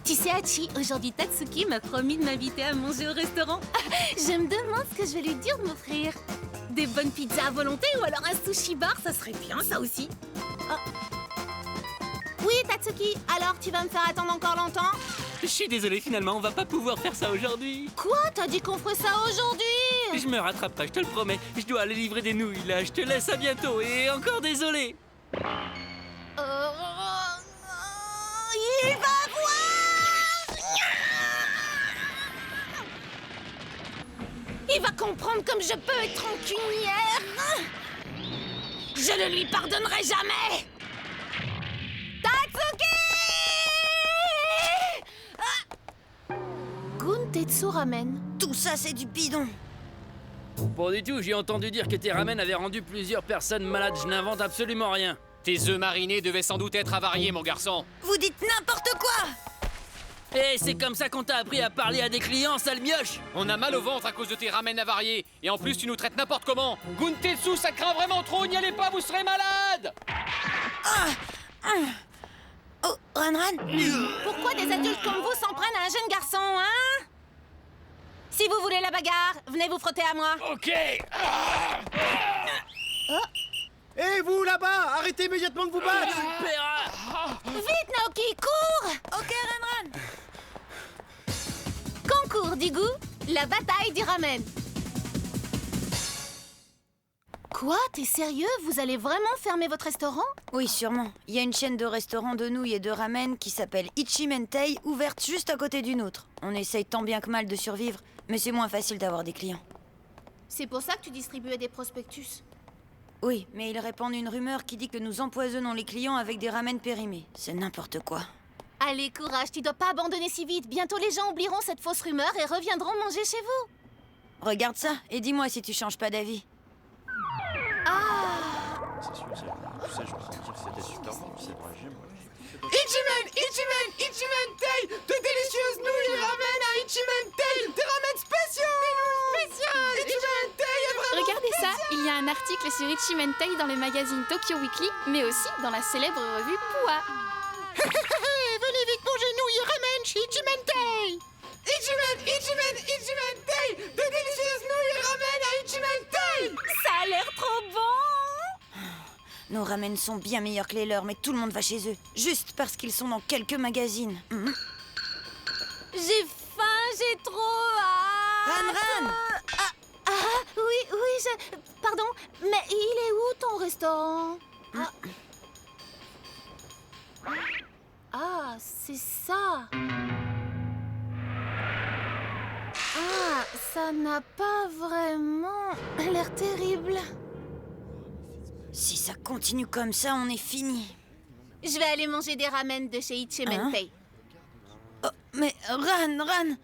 Tu sais, Hachi, aujourd'hui Tatsuki m'a promis de m'inviter à manger au restaurant. Je me demande ce que je vais lui dire de m'offrir. Des bonnes pizzas à volonté ou alors un sushi bar, ça serait bien ça aussi. Oh. Oui, Tatsuki, alors tu vas me faire attendre encore longtemps? Je suis désolé, finalement, on va pas pouvoir faire ça aujourd'hui. Quoi? T'as dit qu'on ferait ça aujourd'hui? Je me rattraperai, je te le promets. Je dois aller livrer des nouilles, là. Je te laisse, à bientôt. Et encore désolé. Il va voir! Il va comprendre comme je peux être rancunière. Je ne lui pardonnerai jamais. Tatsuki! Guntetsu Ramen. Tout ça, c'est du bidon. Pas du tout, j'ai entendu dire que tes ramen avaient rendu plusieurs personnes malades. Je n'invente absolument rien. Tes œufs marinés devaient sans doute être avariés, mon garçon. Vous dites n'importe quoi! Eh, c'est comme ça qu'on t'a appris à parler à des clients, sale mioche! On a mal au ventre à cause de tes ramen avariés. Et en plus, tu nous traites n'importe comment. Guntetsu, ça craint vraiment trop, n'y allez pas, vous serez malade! Oh, Ran. Pourquoi des adultes comme vous s'en prennent à un jeune garçon, hein? Si vous voulez la bagarre, venez vous frotter à moi. Ok! Hé, vous, là-bas! Arrêtez immédiatement de vous battre! Vite, Naoki, cours! Ok, Ran. Concours du goût, la bataille du ramen. Quoi? T'es sérieux? Vous allez vraiment fermer votre restaurant? Oui, sûrement. Il y a une chaîne de restaurants de nouilles et de ramen qui s'appelle Ichimentei, ouverte juste à côté d'une autre. On essaye tant bien que mal de survivre, mais c'est moins facile d'avoir des clients. C'est pour ça que tu distribuais des prospectus. Oui, mais ils répandent une rumeur qui dit que nous empoisonnons les clients avec des ramen périmés. C'est n'importe quoi. Allez, courage, tu dois pas abandonner si vite. Bientôt les gens oublieront cette fausse rumeur et reviendront manger chez vous. Regarde ça et dis-moi si tu changes pas d'avis. Ichimentei! De délicieuses nouilles et ramen à Ichimentei! Des ramen spéciaux! Ichimentei est vraiment Regardez ça, il y a un article sur Ichimentei dans le magazine Tokyo Weekly, mais aussi dans la célèbre revue Pua. Venez vite manger nouilles et ramen chez Ichimentei! Ichimentei! De délicieuses nouilles et ramen à Ichimentei! Ça a l'air trop bon! Nos ramen sont bien meilleurs que les leurs, mais tout le monde va chez eux, juste parce qu'ils sont dans quelques magazines. J'ai faim, j'ai trop hâte! Ran! Oui, Pardon, mais il est où ton restaurant? Ah, c'est ça! Ah, ça n'a pas vraiment l'air terrible. Si ça continue comme ça, on est fini. Je vais aller manger des ramen de chez Ichimentei. Oh, mais Ran!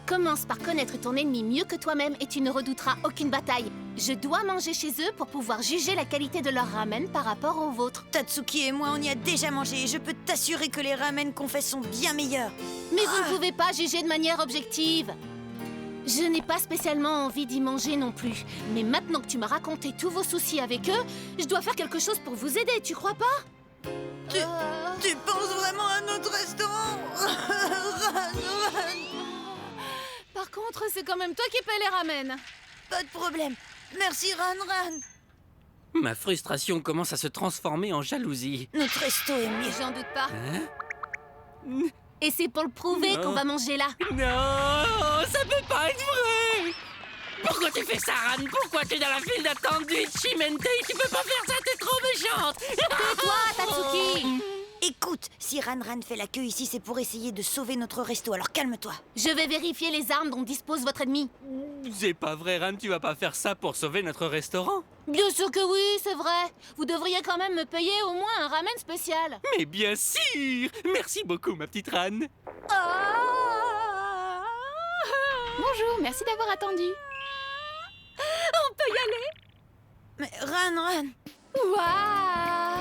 Commence par connaître ton ennemi mieux que toi-même et tu ne redouteras aucune bataille. Je dois manger chez eux pour pouvoir juger la qualité de leur ramen par rapport aux vôtres. Tatsuki et moi, on y a déjà mangé et je peux t'assurer que les ramen qu'on fait sont bien meilleurs. Mais vous ne pouvez pas juger de manière objective. Je n'ai pas spécialement envie d'y manger non plus. Mais maintenant que tu m'as raconté tous vos soucis avec eux, je dois faire quelque chose pour vous aider, tu crois pas? Tu penses vraiment à notre restaurant? Ran! Par contre, c'est quand même toi qui paie les ramen. Pas de problème. Merci, Ran. Ma frustration commence à se transformer en jalousie. Notre resto est mieux. J'en doute pas. Hein? Et c'est pour le prouver qu'on va manger là. Non, ça peut pas être vrai! Pourquoi tu fais ça, Ran? Pourquoi tu es dans la file d'attente du Ichimentei? Tu peux pas faire ça, t'es trop méchante! Tais-toi, Tatsuki! Écoute, si Ran fait la queue ici, c'est pour essayer de sauver notre resto, alors calme-toi. Je vais vérifier les armes dont dispose votre ennemi. C'est pas vrai, Ran, tu vas pas faire ça pour sauver notre restaurant? Bien sûr que oui, c'est vrai. Vous devriez quand même me payer au moins un ramen spécial. Mais bien sûr! Merci beaucoup, ma petite Ran. Bonjour, merci d'avoir attendu. On peut y aller? Mais Ran! Waouh!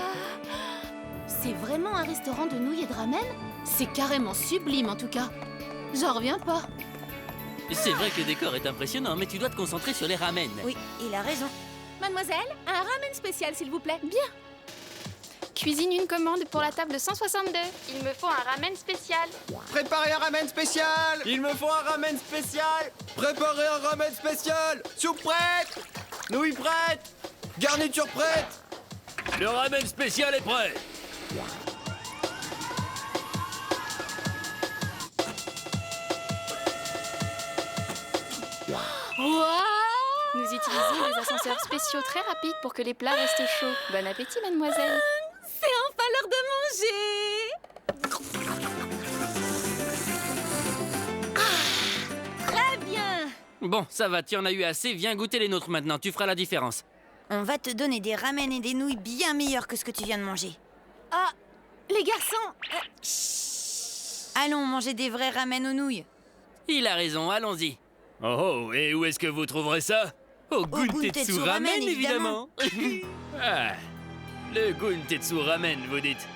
C'est vraiment un restaurant de nouilles et de ramen? C'est carrément sublime en tout cas. J'en reviens pas. C'est vrai que le décor est impressionnant, mais tu dois te concentrer sur les ramen. Oui, il a raison. Mademoiselle, un ramen spécial s'il vous plaît. Bien. Cuisine une commande pour la table 162. Il me faut un ramen spécial. Préparez un ramen spécial. Il me faut un ramen spécial. Préparez un ramen spécial. Soupe prête. Nouilles prêtes. Garniture prête. Le ramen spécial est prêt. Nous utilisons des ascenseurs spéciaux très rapides pour que les plats restent chauds. Bon appétit, mademoiselle. C'est enfin l'heure de manger. Très bien. Bon, ça va, tu en as eu assez. Viens goûter les nôtres maintenant, tu feras la différence. On va te donner des ramen et des nouilles bien meilleurs que ce que tu viens de manger. Ah, les garçons. Allons manger des vrais ramen aux nouilles. Il a raison, allons-y. Oh, et où est-ce que vous trouverez ça? Au Guntetsu Ramen, évidemment. Ah, le Guntetsu Ramen, vous dites.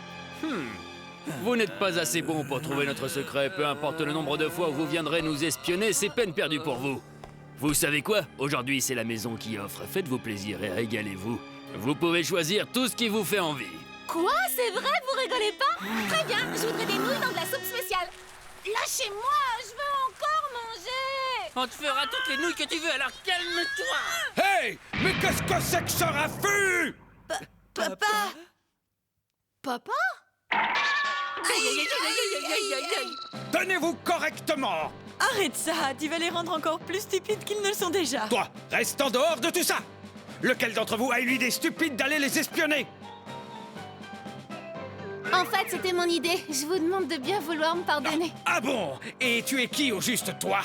Vous n'êtes pas assez bon pour trouver notre secret. Peu importe le nombre de fois où vous viendrez nous espionner, c'est peine perdue pour vous. Vous savez quoi? Aujourd'hui, c'est la maison qui offre. Faites-vous plaisir et régalez-vous. Vous pouvez choisir tout ce qui vous fait envie. Quoi? C'est vrai? Vous rigolez pas? Très bien, je voudrais des nouilles dans de la soupe spéciale. Lâchez-moi, je veux encore manger. On te fera toutes les nouilles que tu veux, alors calme-toi. Hey! Mais qu'est-ce que c'est que ce raffut? Papa! Papa? Tenez-vous correctement! Arrête ça, tu vas les rendre encore plus stupides qu'ils ne le sont déjà. Toi, reste en dehors de tout ça! Lequel d'entre vous a eu l'idée stupide d'aller les espionner? En fait, c'était mon idée. Je vous demande de bien vouloir me pardonner. Ah bon? Et tu es qui au juste, toi?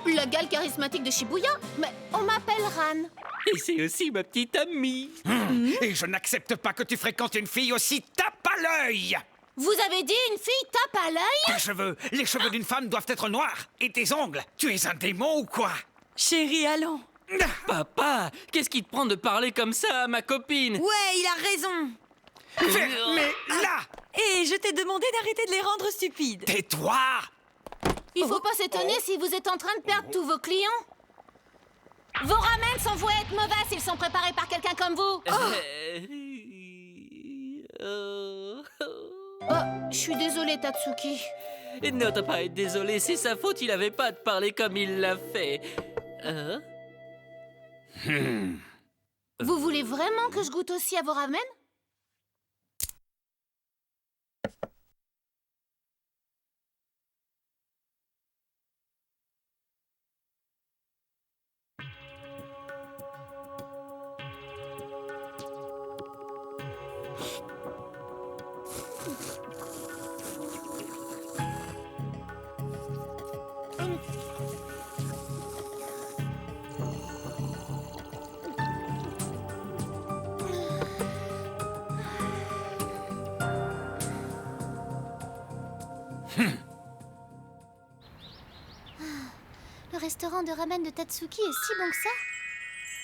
La gale charismatique de Shibuya. Mais on m'appelle Ran. Et c'est aussi ma petite amie. Et je n'accepte pas que tu fréquentes une fille aussi tape à l'œil! Vous avez dit une fille tape à l'œil? Les cheveux d'une femme doivent être noirs. Et tes ongles, tu es un démon ou quoi? Chérie, allons. Papa, qu'est-ce qui te prend de parler comme ça à ma copine? Ouais, il a raison. Mais là! Et je t'ai demandé d'arrêter de les rendre stupides. Tais-toi! Il faut pas s'étonner si vous êtes en train de perdre tous vos clients. Vos ramen sont voués à être mauvais s'ils sont préparés par quelqu'un comme vous. Je suis désolée, Tatsuki. Non, t'as pas à être désolé, c'est sa faute, il avait pas à te parler comme il l'a fait. Vous voulez vraiment que je goûte aussi à vos ramen? Le restaurant de ramen de Tatsuki est si bon que ça?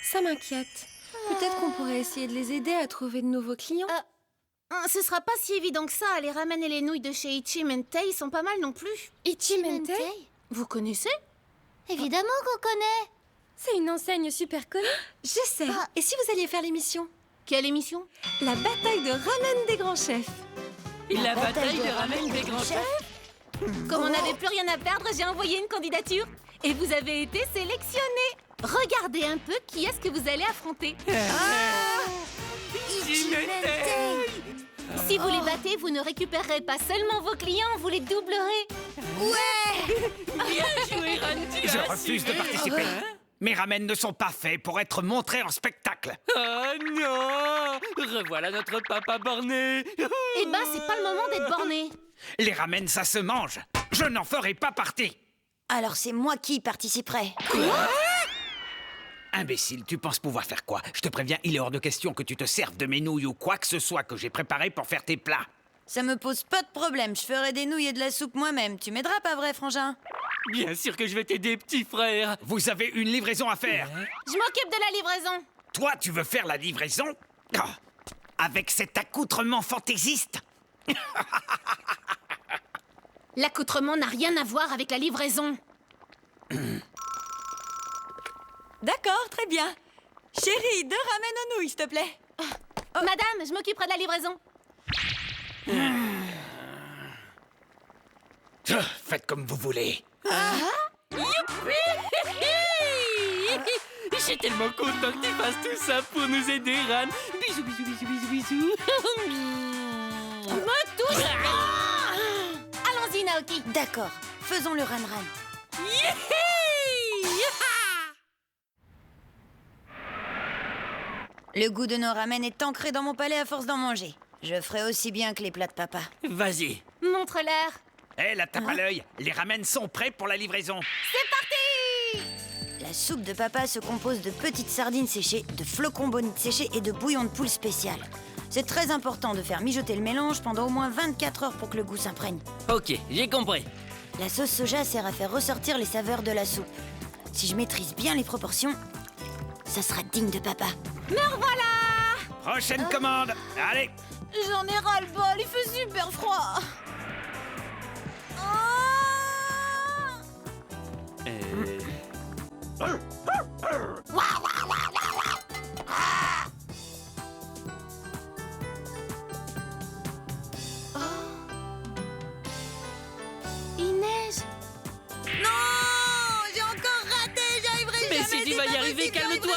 Ça m'inquiète. Peut-être qu'on pourrait essayer de les aider à trouver de nouveaux clients. Ce sera pas si évident que ça. Les ramen et les nouilles de chez Ichimentei sont pas mal non plus. Ichimentei? Vous connaissez? Évidemment qu'on connaît. C'est une enseigne super connue. Je sais. Et si vous alliez faire l'émission? Quelle émission? La bataille de ramen des grands chefs. La bataille de ramen des grands chefs? Comme on n'avait plus rien à perdre, j'ai envoyé une candidature. Et vous avez été sélectionné. Regardez un peu qui est-ce que vous allez affronter. Ichimentei! Si vous les battez, vous ne récupérerez pas seulement vos clients, vous les doublerez. Bien joué, Randy. Je refuse de participer. Mes ramen ne sont pas faits pour être montrés en spectacle. Oh non! Revoilà notre papa borné. Eh ben, c'est pas le moment d'être borné. Les ramen, ça se mange. Je n'en ferai pas partie. Alors c'est moi qui y participerai. Imbécile, tu penses pouvoir faire quoi? Je te préviens, il est hors de question que tu te serves de mes nouilles ou quoi que ce soit que j'ai préparé pour faire tes plats. Ça me pose pas de problème, je ferai des nouilles et de la soupe moi-même. Tu m'aideras, pas vrai, frangin? Bien sûr que je vais t'aider, petit frère. Vous avez une livraison à faire. Je m'occupe de la livraison. Toi, tu veux faire la livraison? Avec cet accoutrement fantaisiste? L'accoutrement n'a rien à voir avec la livraison. D'accord, très bien. Chérie, 2 ramen aux nouilles, s'il te plaît. Madame, je m'occuperai de la livraison. Faites comme vous voulez. J'ai tellement content que tu fasses tout ça pour nous aider, Ran. Bisous, bisous, bisous, bisous, bisous. Me touche pas. Allons-y, Naoki. D'accord, faisons le ran-ran. Le goût de nos ramen est ancré dans mon palais à force d'en manger. Je ferai aussi bien que les plats de papa. Vas-y. Montre-leur. Hé, la tape à l'œil, les ramen sont prêts pour la livraison. C'est parti. La soupe de papa se compose de petites sardines séchées, de flocons bonites séchés et de bouillon de poule spécial. C'est très important de faire mijoter le mélange pendant au moins 24 heures pour que le goût s'imprègne. Ok, j'ai compris. La sauce soja sert à faire ressortir les saveurs de la soupe. Si je maîtrise bien les proportions, ça sera digne de papa. Me revoilà. Prochaine commande. Allez. J'en ai ras-le-bol, il fait super froid. Il neige. Non, j'ai encore raté, j'arriverai jamais. Mais si tu vas y arriver, calme-toi.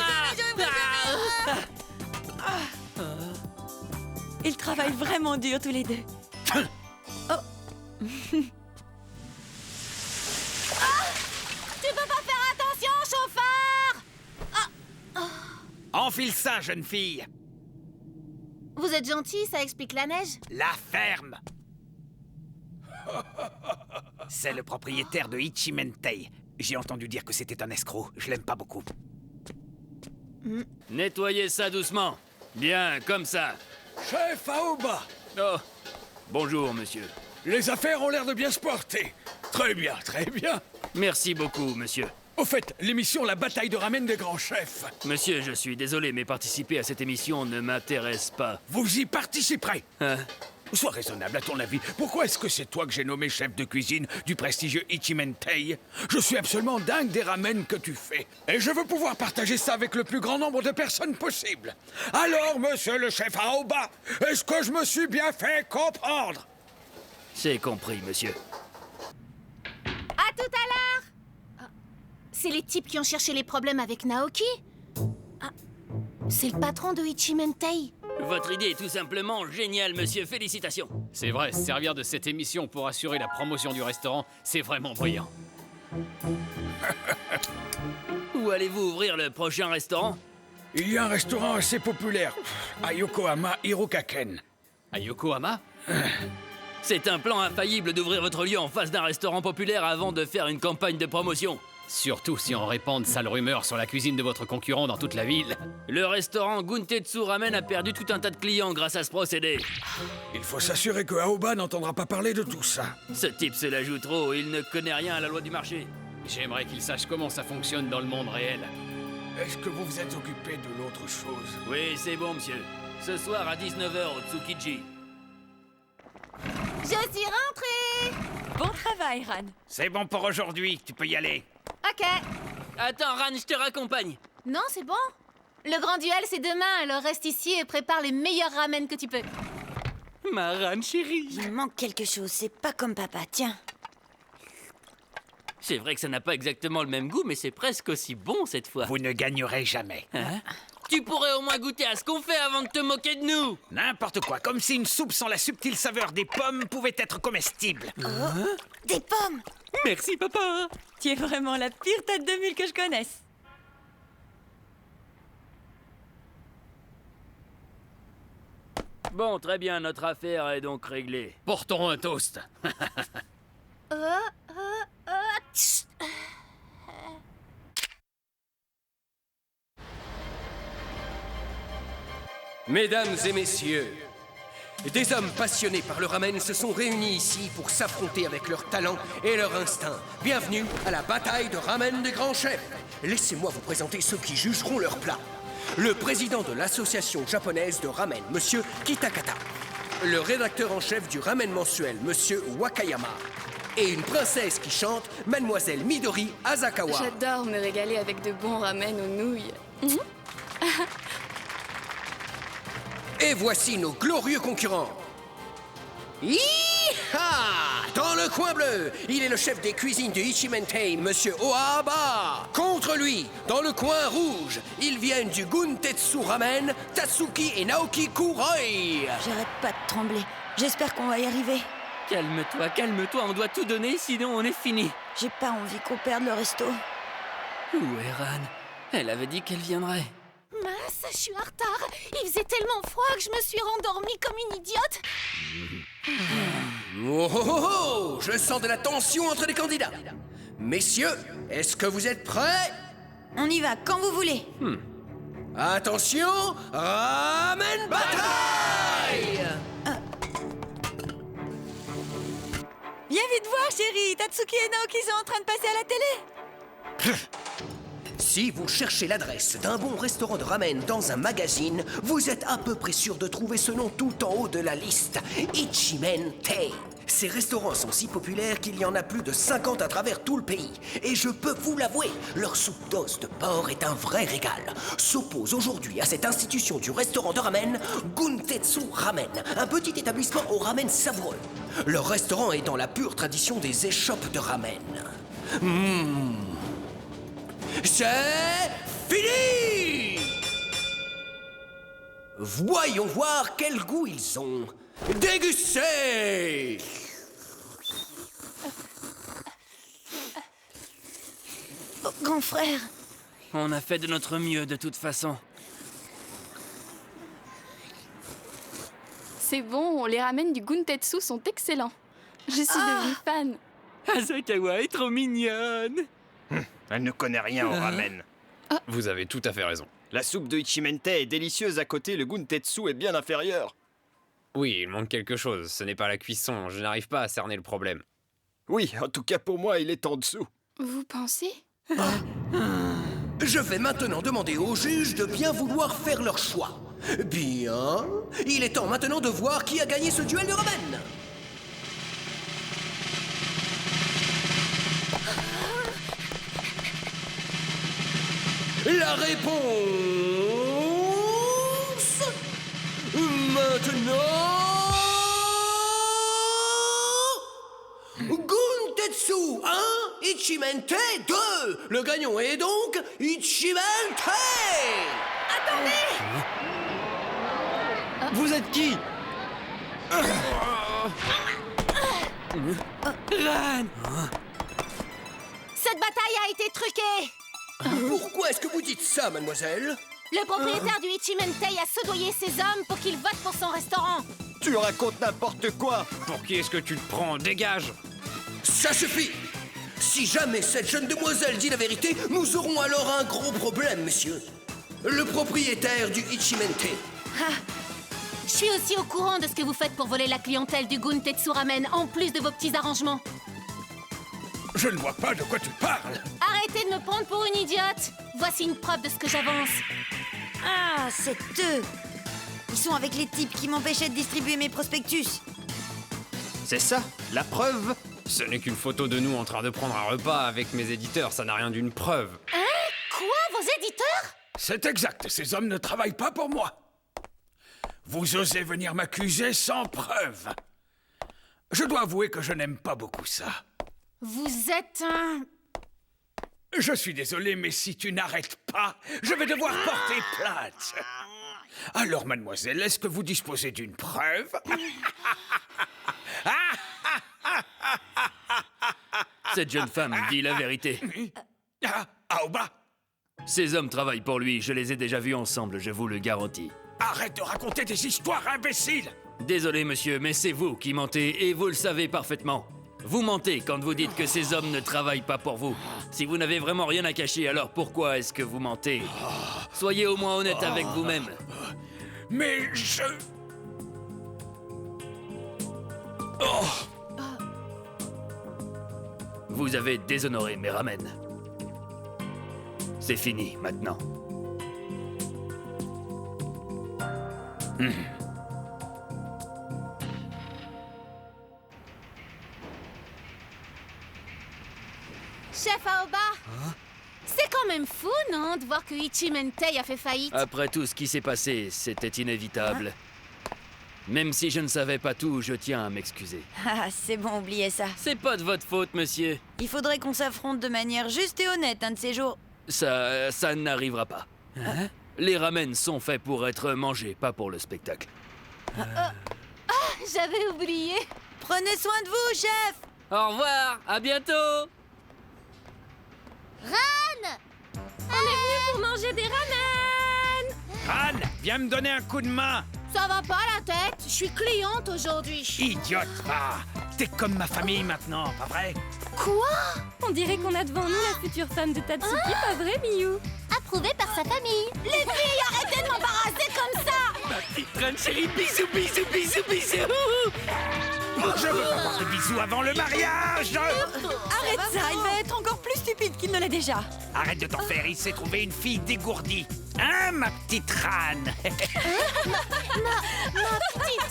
Ils travaillent vraiment dur tous les deux. Tu peux pas faire attention, chauffeur. Enfile ça, jeune fille. Vous êtes gentil, ça explique la neige. La ferme. C'est le propriétaire de Ichimentei. J'ai entendu dire que c'était un escroc. Je l'aime pas beaucoup. Nettoyez ça doucement. Bien, comme ça. Chef Aoba, Oh, bonjour, monsieur. les affaires ont l'air de bien se porter. Très bien, très bien. Merci beaucoup, monsieur. Au fait, l'émission La bataille de ramen des grands chefs. Monsieur, je suis désolé, mais participer à cette émission ne m'intéresse pas. Vous y participerez. Hein? Sois raisonnable, à ton avis. Pourquoi est-ce que c'est toi que j'ai nommé chef de cuisine du prestigieux Ichimentei? Je suis absolument dingue des ramen que tu fais. Et je veux pouvoir partager ça avec le plus grand nombre de personnes possible. Alors, monsieur le chef Aoba, est-ce que je me suis bien fait comprendre? C'est compris, monsieur. À tout à l'heure. C'est les types qui ont cherché les problèmes avec Naoki. Ah, c'est le patron de Ichimentei. Votre idée est tout simplement géniale, monsieur. Félicitations. C'est vrai, se servir de cette émission pour assurer la promotion du restaurant, c'est vraiment brillant. Où allez-vous ouvrir le prochain restaurant? Il y a un restaurant assez populaire à Yokohama Hirokaken. À Yokohama? C'est un plan infaillible d'ouvrir votre lieu en face d'un restaurant populaire avant de faire une campagne de promotion. Surtout si on répand de sales rumeurs sur la cuisine de votre concurrent dans toute la ville. Le restaurant Guntetsu Ramen a perdu tout un tas de clients grâce à ce procédé. Il faut s'assurer que Aoba n'entendra pas parler de tout ça. Ce type se la joue trop, il ne connaît rien à la loi du marché. J'aimerais qu'il sache comment ça fonctionne dans le monde réel. Est-ce que vous vous êtes occupé de l'autre chose? Oui, c'est bon, monsieur. Ce soir à 19h au Tsukiji. Je suis rentrée. Bon travail, Ran. C'est bon pour aujourd'hui, tu peux y aller. Ok. Attends, Ran, je te raccompagne. Non, c'est bon. Le grand duel, c'est demain, alors reste ici et prépare les meilleurs ramen que tu peux. Ma Ran chérie. Il manque quelque chose, c'est pas comme papa, tiens. C'est vrai que ça n'a pas exactement le même goût, mais c'est presque aussi bon cette fois. Vous ne gagnerez jamais. Hein? Tu pourrais au moins goûter à ce qu'on fait avant de te moquer de nous. N'importe quoi, comme si une soupe sans la subtile saveur des pommes pouvait être comestible. Des pommes! Merci, papa. Tu es vraiment la pire tête de mule que je connaisse. Bon, très bien, notre affaire est donc réglée. Portons un toast. Tch. Mesdames et messieurs, des hommes passionnés par le ramen se sont réunis ici pour s'affronter avec leur talent et leur instinct. Bienvenue à la bataille de ramen des grands chefs. Laissez-moi vous présenter ceux qui jugeront leur plat. Le président de l'association japonaise de ramen, Monsieur Kitakata. Le rédacteur en chef du ramen mensuel, Monsieur Wakayama. Et une princesse qui chante, Mademoiselle Midori Asakawa. J'adore me régaler avec de bons ramen aux nouilles. Et voici nos glorieux concurrents. Hi-ha! Dans le coin bleu, il est le chef des cuisines de Ichimentei, Monsieur Ohaba. Contre lui, dans le coin rouge, ils viennent du Guntetsu Ramen, Tatsuki et Naoki Kuroi. J'arrête pas de trembler. J'espère qu'on va y arriver. Calme-toi, on doit tout donner, sinon on est fini. J'ai pas envie qu'on perde le resto. Où est Ran? Elle avait dit qu'elle viendrait. Mince, je suis en retard. Il faisait tellement froid que je me suis rendormie comme une idiote. Oh, oh, oh, oh! Je sens de la tension entre les candidats. Messieurs, est-ce que vous êtes prêts? On y va quand vous voulez. Attention, Ramen Bataille! Viens vite voir, chérie. Tatsuki et Naoki sont en train de passer à la télé. Si vous cherchez l'adresse d'un bon restaurant de ramen dans un magazine, vous êtes à peu près sûr de trouver ce nom tout en haut de la liste. Ichimentei. Ces restaurants sont si populaires qu'il y en a plus de 50 à travers tout le pays. Et je peux vous l'avouer, leur soupe d'os de porc est un vrai régal. S'oppose aujourd'hui à cette institution du restaurant de ramen, Guntetsu Ramen, un petit établissement au ramen savoureux. Leur restaurant est dans la pure tradition des échoppes de ramen. C'est fini! Voyons voir quel goût ils ont. Dégustez! Oh, grand frère. On a fait de notre mieux de toute façon. C'est bon, les ramen du Guntetsu sont excellents. Je suis devenue fan. Asakawa est trop mignonne. Elle ne connaît rien au ramen. Vous avez tout à fait raison. La soupe de Ichimentei est délicieuse, à côté, le Guntetsu est bien inférieur. Oui, il manque quelque chose. Ce n'est pas la cuisson. Je n'arrive pas à cerner le problème. Oui, en tout cas pour moi, il est en dessous. Vous pensez? Je vais maintenant demander aux juges de bien vouloir faire leur choix. Bien, il est temps maintenant de voir qui a gagné ce duel de ramen. La réponse maintenant. Guntetsu 1, Ichimentei 2. Le gagnant est donc Ichimentei. Attendez! Vous êtes qui? Ran! Cette bataille a été truquée! Pourquoi est-ce que vous dites ça, mademoiselle? Le propriétaire du Ichimentei a soudoyé ses hommes pour qu'ils votent pour son restaurant. Tu racontes n'importe quoi. Pour qui est-ce que tu te prends? Dégage! Ça suffit! Si jamais cette jeune demoiselle dit la vérité, nous aurons alors un gros problème, monsieur. Le propriétaire du Ichimentei. Je suis aussi au courant de ce que vous faites pour voler la clientèle du Guntetsu Ramen, en plus de vos petits arrangements. Je ne vois pas de quoi tu parles. Arrêtez de me prendre pour une idiote. Voici une preuve de ce que j'avance. Ah, c'est eux. Ils sont avec les types qui m'empêchaient de distribuer mes prospectus. C'est ça, la preuve? Ce n'est qu'une photo de nous en train de prendre un repas avec mes éditeurs, ça n'a rien d'une preuve. Hein? Quoi? Vos éditeurs? C'est exact, ces hommes ne travaillent pas pour moi. Vous osez venir m'accuser sans preuve. Je dois avouer que je n'aime pas beaucoup ça. Vous êtes un... Je suis désolé, mais si tu n'arrêtes pas, je vais devoir porter plainte. Alors, mademoiselle, est-ce que vous disposez d'une preuve? Cette jeune femme dit la vérité. Aoba! Ces hommes travaillent pour lui, je les ai déjà vus ensemble, je vous le garantis. Arrête de raconter des histoires imbéciles! Désolé, monsieur, mais c'est vous qui mentez, et vous le savez parfaitement. Vous mentez quand vous dites que ces hommes ne travaillent pas pour vous. Si vous n'avez vraiment rien à cacher, alors pourquoi est-ce que vous mentez? Soyez au moins honnête avec vous-même. Mais je... Oh! Vous avez déshonoré mes ramen. C'est fini, maintenant. Chef Aoba, c'est quand même fou, non, de voir que Ichimentei a fait faillite. Après tout ce qui s'est passé, c'était inévitable. Même si je ne savais pas tout, je tiens à m'excuser. Ah, c'est bon, oubliez ça. C'est pas de votre faute, monsieur. Il faudrait qu'on s'affronte de manière juste et honnête un de ces jours. Ça n'arrivera pas. Les ramen sont faits pour être mangés, pas pour le spectacle. J'avais oublié. Prenez soin de vous, chef. Au revoir, à bientôt. Ran! On est venu pour manger des ramen. Anne, viens me donner un coup de main. Ça va pas la tête, je suis cliente aujourd'hui. Idiote, va. T'es comme ma famille maintenant, pas vrai? Quoi? On dirait qu'on a devant nous la future femme de Tatsuki, pas vrai, Miyu? Approuvé par sa famille. Les filles, arrêtez de m'embarrasser comme ça! Ma petite reine chérie, bisous, bisous, bisous, bisous. Je veux pas voir de bisous avant le mariage. Arrête ça, il va être encore plus stupide qu'il ne l'est déjà. Arrête de t'en faire, il s'est trouvé une fille dégourdie. Hein, ma petite rane? Ma petite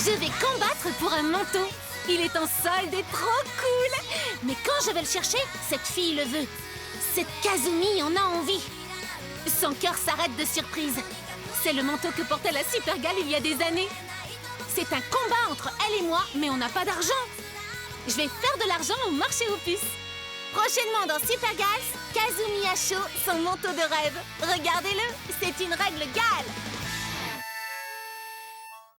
Je vais combattre pour un manteau. Il est en solde et trop cool. Mais quand je vais le chercher, cette fille le veut. Cette Kazumi en a envie. Son cœur s'arrête de surprise. C'est le manteau que portait la Supergirl il y a des années. C'est un combat entre elle et moi, mais on n'a pas d'argent. Je vais faire de l'argent au marché aux puces. Prochainement dans Supergirl, Kazumi Asho, son manteau de rêve. Regardez-le, c'est une règle gale.